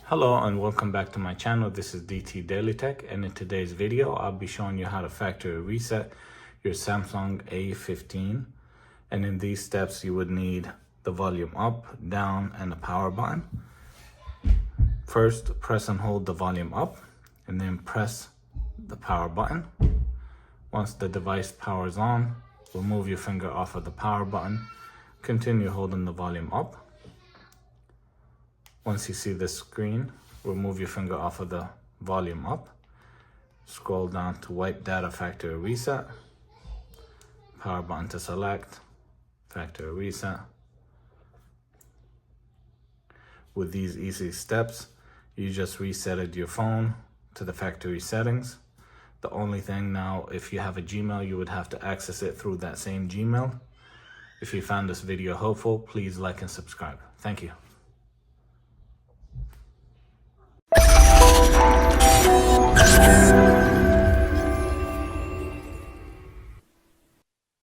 Hello and welcome back to my channel. This is DailyTech, and in today's video I'll be showing you how to factory reset your Samsung A15. And in these steps you would need the volume up, down, and the power button. First, press and hold the volume up and then press the power button. Once the device powers on, remove your finger off of the power button. Continue holding the volume up. Once you see this screen, remove your finger off of the volume up. Scroll down to wipe data factory reset. Power button to select, factory reset. With these easy steps, you just resetted your phone to the factory settings. The only thing now, if you have a Gmail, you would have to access it through that same Gmail. If you found this video helpful, please like and subscribe. Thank you.